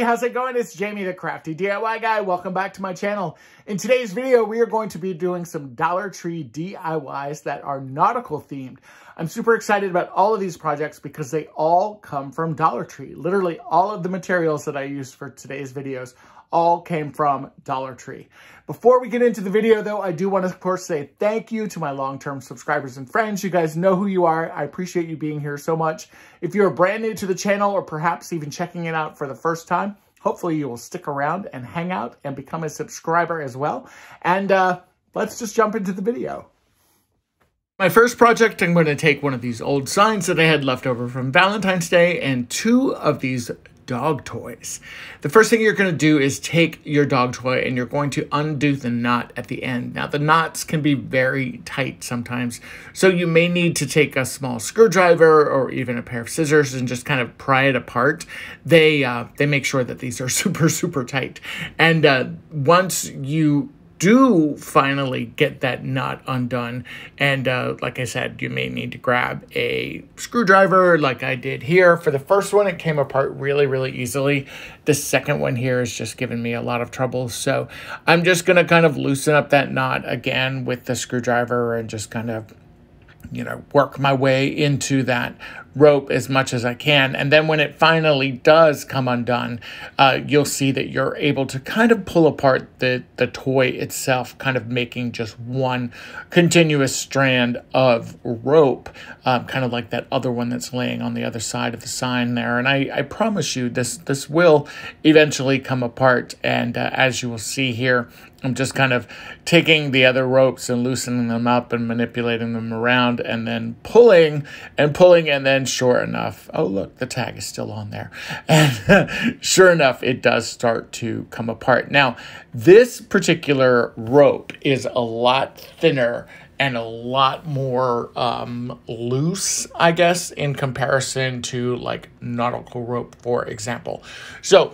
how's it going? It's Jamie, the crafty DIY guy. Welcome back to my channel. In today's video, we are going to be doing some Dollar Tree DIYs that are nautical themed. I'm super excited about all of these projects because they all come from Dollar Tree. Literally all of the materials that I used for today's videos all came from Dollar Tree. Before we get into the video though, I do want to of course say thank you to my long-term subscribers and friends. You guys know who you are. I appreciate you being here so much. If you're brand new to the channel or perhaps even checking it out for the first time, hopefully you will stick around and hang out and become a subscriber as well. And let's just jump into the video. My first project, I'm going to take one of these old signs that I had left over from Valentine's Day and two of these dog toys. The first thing you're going to do is take your dog toy and you're going to undo the knot at the end. Now the knots can be very tight sometimes, so you may need to take a small screwdriver or even a pair of scissors and just kind of pry it apart. They make sure that these are super tight. And once you do finally get that knot undone, and like I said, you may need to grab a screwdriver like I did here. For the first one, it came apart really easily. The second one here is just giving me a lot of trouble, so I'm just gonna kind of loosen up that knot again with the screwdriver and just kind of, you know, work my way into that rope as much as I can. And then when it finally does come undone, you'll see that you're able to kind of pull apart the toy itself, kind of making just one continuous strand of rope, kind of like that other one that's laying on the other side of the sign there. And I promise you this will eventually come apart. And as you will see here, I'm just kind of taking the other ropes and loosening them up and manipulating them around and then pulling, and then sure enough, oh look, the tag is still on there. And sure enough, it does start to come apart. Now, this particular rope is a lot thinner and a lot more loose, I guess, in comparison to like nautical rope, for example. So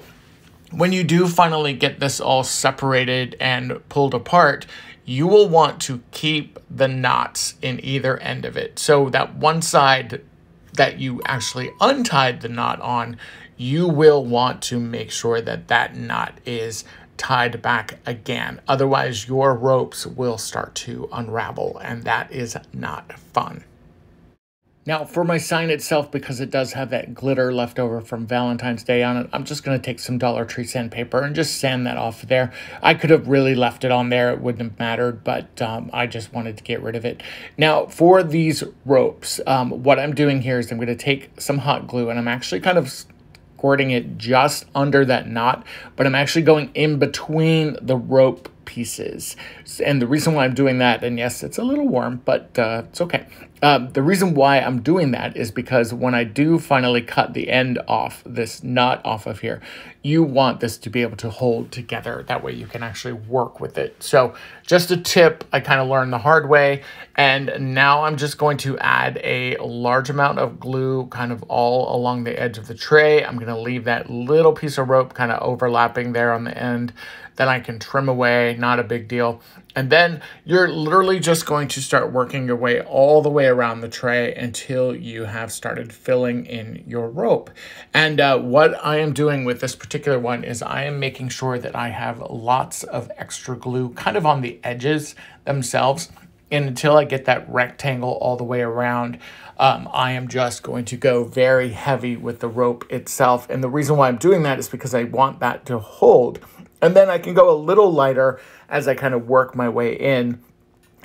when you do finally get this all separated and pulled apart, you will want to keep the knots in either end of it. So that one side that you actually untied the knot on, you will want to make sure that that knot is tied back again. Otherwise, your ropes will start to unravel, and that is not fun. Now, for my sign itself, because it does have that glitter left over from Valentine's Day on it, I'm just going to take some Dollar Tree sandpaper and just sand that off there. I could have really left it on there. It wouldn't have mattered, but I just wanted to get rid of it. Now, for these ropes, what I'm doing here is I'm going to take some hot glue, and I'm actually kind of squirting it just under that knot, but I'm actually going in between the rope pieces. And the reason why I'm doing that, and yes, it's a little warm, but it's okay. The reason why I'm doing that is because when I do finally cut the end off, this knot off of here, you want this to be able to hold together. That way you can actually work with it. So just a tip I kind of learned the hard way. And now I'm just going to add a large amount of glue kind of all along the edge of the tray. I'm going to leave that little piece of rope kind of overlapping there on the end. Then I can trim away, not a big deal. And then you're literally just going to start working your way all the way around the tray until you have started filling in your rope. And what I am doing with this particular one is I am making sure that I have lots of extra glue kind of on the edges themselves. And until I get that rectangle all the way around, I am just going to go very heavy with the rope itself. And the reason why I'm doing that is because I want that to hold. And then I can go a little lighter as I kind of work my way in.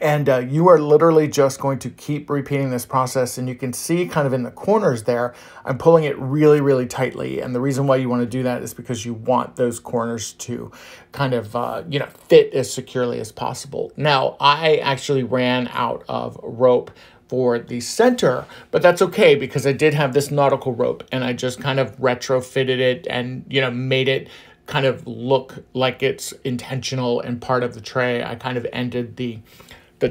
And you are literally just going to keep repeating this process. And you can see kind of in the corners there, I'm pulling it really tightly. And the reason why you want to do that is because you want those corners to kind of, you know, fit as securely as possible. Now, I actually ran out of rope for the center, but that's okay because I did have this nautical rope and I just kind of retrofitted it and, you know, made it kind of look like it's intentional and part of the tray. I kind of ended the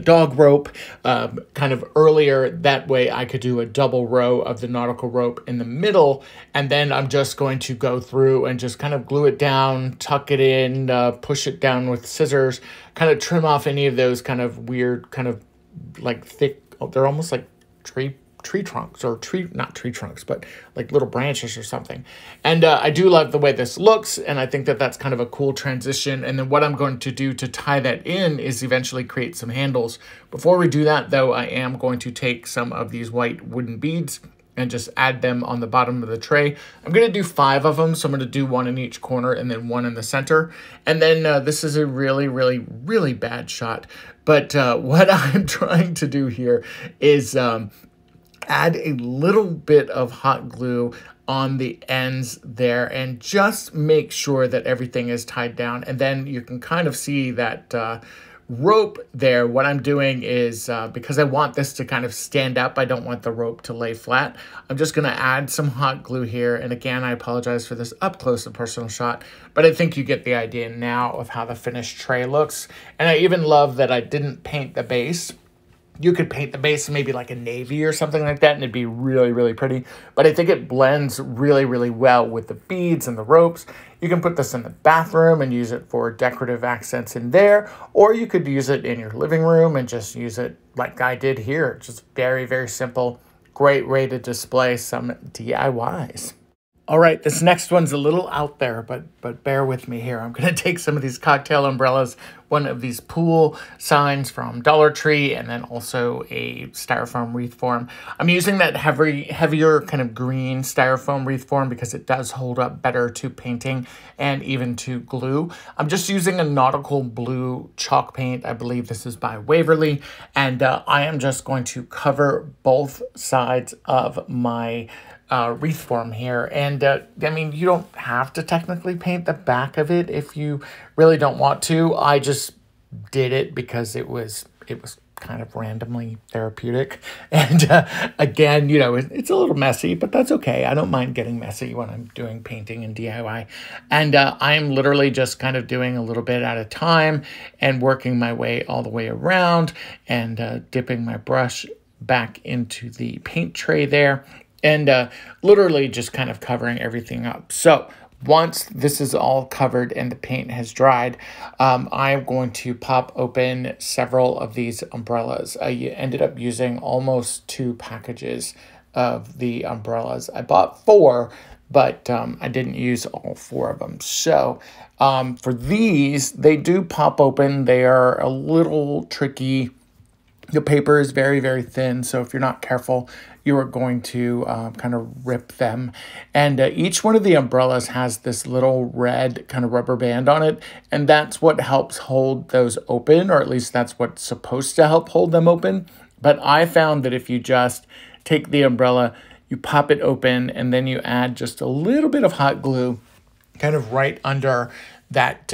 dog rope kind of earlier. That way I could do a double row of the nautical rope in the middle. And then I'm just going to go through and just kind of glue it down, tuck it in, push it down with scissors, kind of trim off any of those kind of weird, kind of like thick, they're almost like tree tree trunks or not tree trunks, but like little branches or something. And I do love the way this looks, and I think that that's kind of a cool transition. And then what I'm going to do to tie that in is eventually create some handles. Before we do that though, I am going to take some of these white wooden beads and just add them on the bottom of the tray. I'm going to do 5 of them, so I'm going to do 1 in each corner and then 1 in the center. And then this is a really, really, really bad shot. But what I'm trying to do here is add a little bit of hot glue on the ends there and just make sure that everything is tied down. And then you can kind of see that rope there. What I'm doing is, because I want this to kind of stand up, I don't want the rope to lay flat, I'm just going to add some hot glue here. And again, I apologize for this up close and personal shot, but I think you get the idea now of how the finished tray looks. And I even love that I didn't paint the base. You could paint the base maybe like a navy or something like that, and it'd be really, really pretty. But I think it blends really, really well with the beads and the ropes. You can put this in the bathroom and use it for decorative accents in there, or you could use it in your living room and just use it like I did here. Just very, very simple. Great way to display some DIYs. All right, this next one's a little out there, but bear with me here. I'm going to take some of these cocktail umbrellas, one of these pool signs from Dollar Tree, and then also a styrofoam wreath form. I'm using that heavier kind of green styrofoam wreath form because it does hold up better to painting and even to glue. I'm just using a Nautical blue chalk paint. I believe this is by Waverly, and I am just going to cover both sides of my wreath form here. And I mean, you don't have to technically paint the back of it if you really don't want to. I just did it because it was kind of randomly therapeutic. And again, you know, it's a little messy, but that's okay. I don't mind getting messy when I'm doing painting and DIY. And I am literally just kind of doing a little bit at a time and working my way all the way around and dipping my brush back into the paint tray there. And literally just kind of covering everything up. So once this is all covered and the paint has dried, I am going to pop open several of these umbrellas. I ended up using almost 2 packages of the umbrellas. I bought 4, but I didn't use all 4 of them. So for these, they do pop open. They are a little tricky. The paper is very, very thin, so if you're not careful, you are going to kind of rip them. And each one of the umbrellas has this little red kind of rubber band on it, and that's what helps hold those open, or at least that's what's supposed to help hold them open. But I found that if you just take the umbrella, you pop it open, and then you add just a little bit of hot glue kind of right under that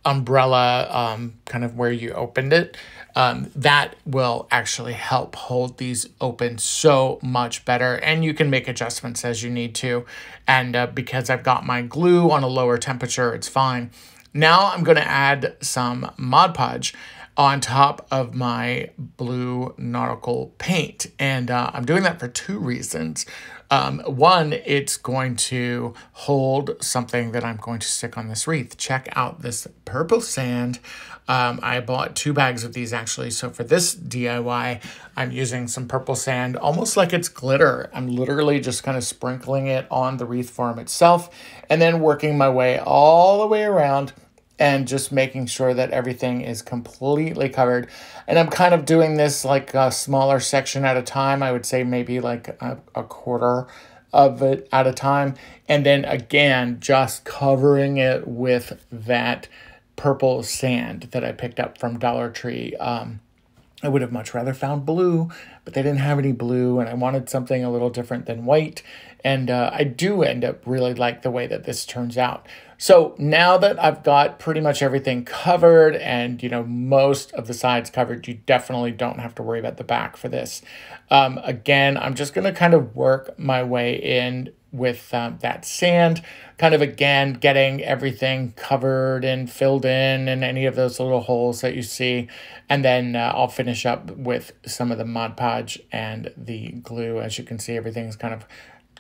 umbrella, kind of where you opened it, that will actually help hold these open so much better. And you can make adjustments as you need to. And because I've got my glue on a lower temperature, it's fine. Now I'm going to add some Mod Podge on top of my blue Nautical paint. And I'm doing that for 2 reasons. One, it's going to hold something that I'm going to stick on this wreath. Check out this purple sand. I bought 2 bags of these actually. So for this DIY, I'm using some purple sand, almost like it's glitter. I'm literally just kind of sprinkling it on the wreath form itself and then working my way all the way around and just making sure that everything is completely covered. And I'm kind of doing this like a smaller section at a time. I would say maybe like a quarter of it at a time. And then again, just covering it with that purple sand that I picked up from Dollar Tree. I would have much rather found blue, but they didn't have any blue, and I wanted something a little different than white. And I do end up really like the way that this turns out. So now that I've got pretty much everything covered and, you know, most of the sides covered, you definitely don't have to worry about the back for this. Again, I'm just going to kind of work my way in with that sand, kind of again getting everything covered and filled in any of those little holes that you see. And then I'll finish up with some of the Mod Podge and the glue. As you can see, everything's kind of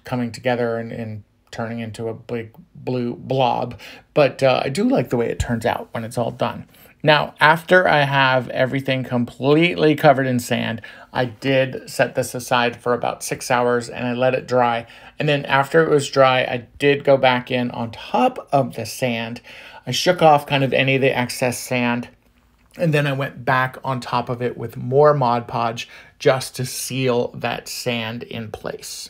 coming together and turning into a big blue blob. But I do like the way it turns out when it's all done. Now, after I have everything completely covered in sand, I did set this aside for about 6 hours and I let it dry. And then after it was dry, I did go back in on top of the sand. I shook off kind of any of the excess sand. And then I went back on top of it with more Mod Podge just to seal that sand in place.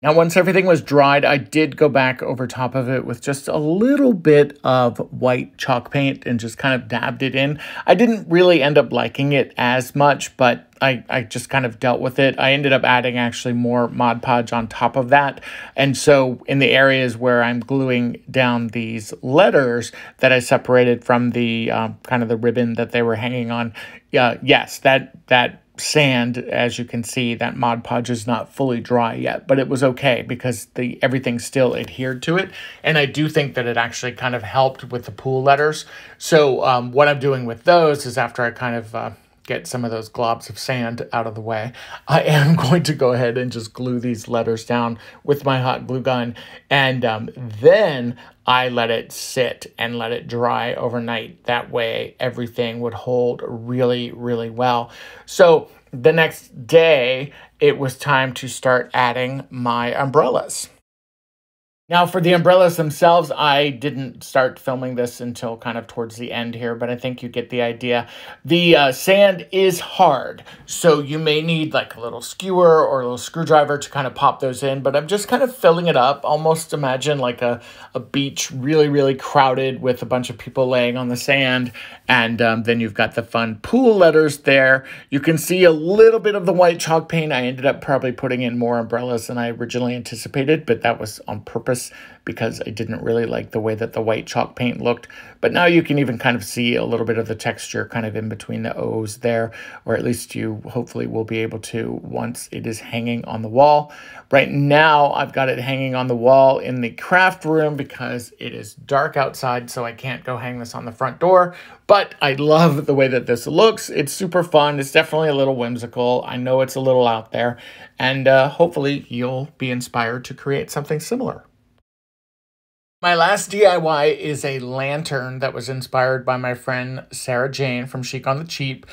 Now, once everything was dried, I did go back over top of it with just a little bit of white chalk paint and just kind of dabbed it in. I didn't really end up liking it as much, but I just kind of dealt with it. I ended up adding actually more Mod Podge on top of that. And so in the areas where I'm gluing down these letters that I separated from the kind of the ribbon that they were hanging on, yes, that sand, as you can see, that Mod Podge is not fully dry yet, but it was okay because everything still adhered to it. And I do think that it actually kind of helped with the pool letters. So what I'm doing with those is after I kind of get some of those globs of sand out of the way, I am going to go ahead and just glue these letters down with my hot glue gun. And then I let it sit and let it dry overnight. That way everything would hold really, really well. So the next day, it was time to start adding my umbrellas. Now, for the umbrellas themselves, I didn't start filming this until kind of towards the end here, but I think you get the idea. The sand is hard, so you may need like a little skewer or a little screwdriver to kind of pop those in, but I'm just kind of filling it up. Almost imagine like a beach really, really crowded with a bunch of people laying on the sand, and then you've got the fun pool letters there. You can see a little bit of the white chalk paint. I ended up probably putting in more umbrellas than I originally anticipated, but that was on purpose because I didn't really like the way that the white chalk paint looked. But now you can even kind of see a little bit of the texture kind of in between the O's there, or at least you hopefully will be able to once it is hanging on the wall. Right now, I've got it hanging on the wall in the craft room because it is dark outside, so I can't go hang this on the front door. But I love the way that this looks. It's super fun. It's definitely a little whimsical. I know it's a little out there, and hopefully you'll be inspired to create something similar. My last DIY is a lantern that was inspired by my friend Sarah Jane from Chic on the Cheap.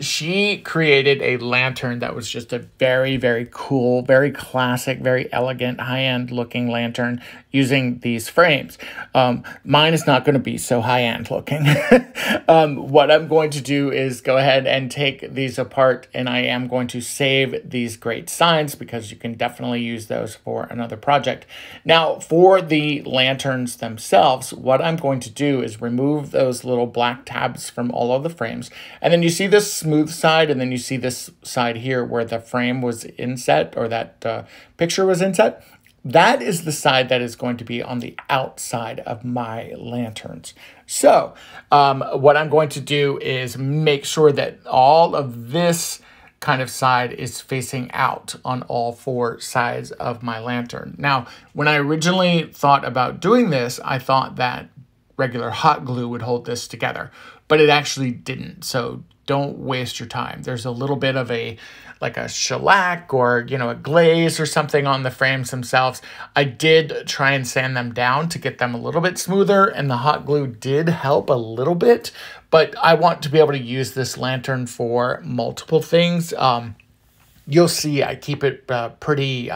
She created a lantern that was just a very, very cool, very classic, very elegant, high-end looking lantern using these frames. Mine is not going to be so high-end looking. What I'm going to do is go ahead and take these apart, and I am going to save these great signs because you can definitely use those for another project. Now, for the lanterns themselves, what I'm going to do is remove those little black tabs from all of the frames. And then you see this smooth side, and then you see this side here where the frame was inset, or that picture was inset. That is the side that is going to be on the outside of my lanterns. So what I'm going to do is make sure that all of this kind of side is facing out on all four sides of my lantern. Now, when I originally thought about doing this, I thought that regular hot glue would hold this together, but it actually didn't. So don't waste your time. There's a little bit of like a shellac or, a glaze or something on the frames themselves. I did try and sand them down to get them a little bit smoother, and the hot glue did help a little bit, but I want to be able to use this lantern for multiple things. You'll see I keep it pretty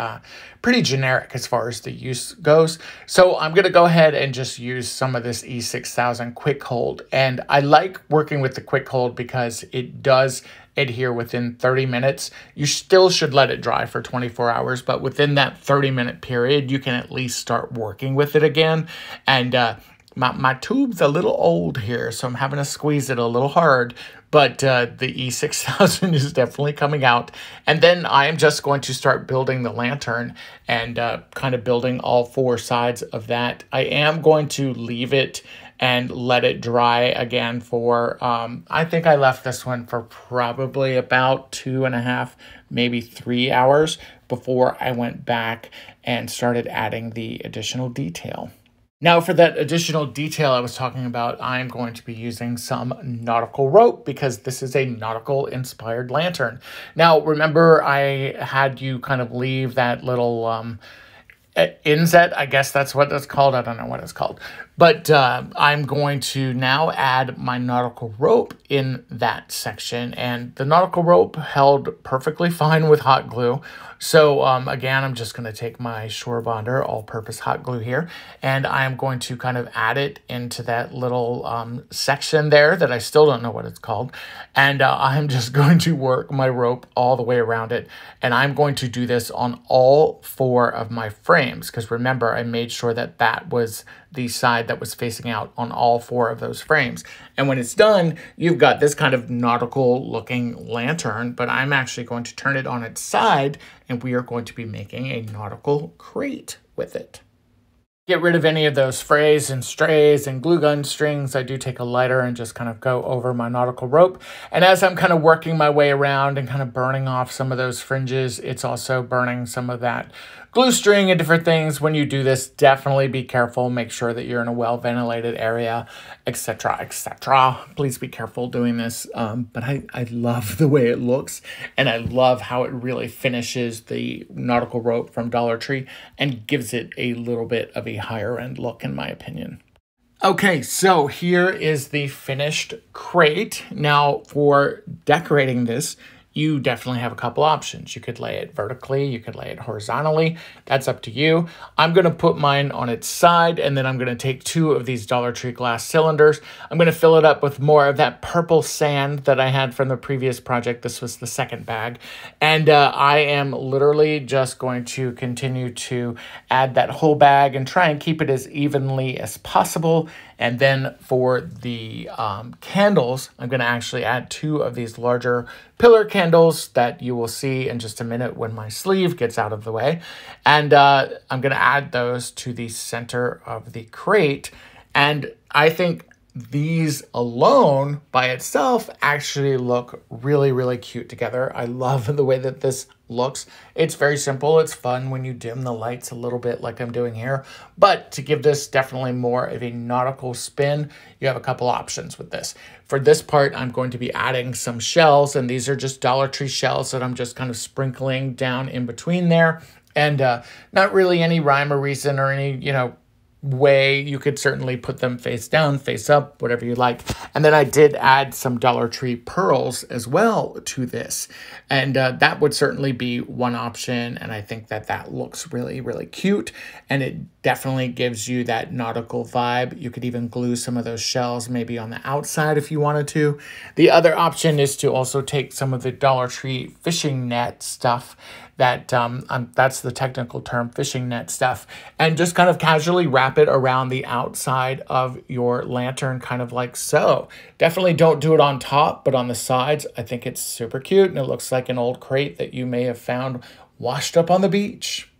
generic as far as the use goes. So I'm going to go ahead and just use some of this E6000 Quick Hold. And I like working with the Quick Hold because it does adhere within 30 minutes. You still should let it dry for 24 hours, but within that 30-minute period, you can at least start working with it again. And my tube's a little old here, so I'm having to squeeze it a little hard, but the E6000 is definitely coming out. And then I am just going to start building the lantern and kind of building all four sides of that. I am going to leave it and let it dry again for, I think I left this one for probably about 2.5, maybe 3 hours before I went back and started adding the additional detail. Now, for that additional detail I was talking about, I'm going to be using some nautical rope because this is a nautical inspired lantern. Now, remember I had you kind of leave that little inset, I guess that's what that's called. I don't know what it's called. But I'm going to now add my nautical rope in that section. And the nautical rope held perfectly fine with hot glue. So again, I'm just going to take my Surebonder all-purpose hot glue here, and I'm going to kind of add it into that little section there that I still don't know what it's called. And I'm just going to work my rope all the way around it. And I'm going to do this on all 4 of my frames, because remember, I made sure that that was the side that was facing out on all 4 of those frames. And when it's done, you've got this kind of nautical looking lantern, but I'm actually going to turn it on its side, and we are going to be making a nautical crate with it. Get rid of any of those frays and strays and glue gun strings. I do take a lighter and just kind of go over my nautical rope. And as I'm kind of working my way around and kind of burning off some of those fringes, it's also burning some of that glue string and different things. When you do this, definitely be careful. Make sure that you're in a well-ventilated area, etc., etc. Please be careful doing this. But I love the way it looks, and I love how it really finishes the nautical rope from Dollar Tree and gives it a little bit of a higher end look, in my opinion. Okay, so here is the finished crate. Now, for decorating this, you definitely have a couple options. You could lay it vertically, you could lay it horizontally. That's up to you. I'm gonna put mine on its side, and then I'm gonna take 2 of these Dollar Tree glass cylinders. I'm gonna fill it up with more of that purple sand that I had from the previous project. This was the second bag. And I am literally just going to continue to add that whole bag and try and keep it as evenly as possible. And then for the candles, I'm gonna actually add 2 of these larger pillar candles that you will see in just a minute when my sleeve gets out of the way. And I'm gonna add those to the center of the crate. And I think these alone by itself actually look really, really cute together. I love the way that this looks. It's very simple. It's fun when you dim the lights a little bit like I'm doing here. But to give this definitely more of a nautical spin, you have a couple options with this. For this part, I'm going to be adding some shells, and these are just Dollar Tree shells that I'm just kind of sprinkling down in between there. And not really any rhyme or reason or any, way. You could certainly put them face down, face up, whatever you like. And then I did add some Dollar Tree pearls as well to this. And that would certainly be one option. And I think that that looks really, really cute. And it definitely gives you that nautical vibe. You could even glue some of those shells maybe on the outside if you wanted to. The other option is to also take some of the Dollar Tree fishing net stuff that that's the technical term, fishing net stuff, and just kind of casually wrap it around the outside of your lantern, kind of like so. Definitely don't do it on top, but on the sides. I think it's super cute, and it looks like an old crate that you may have found washed up on the beach.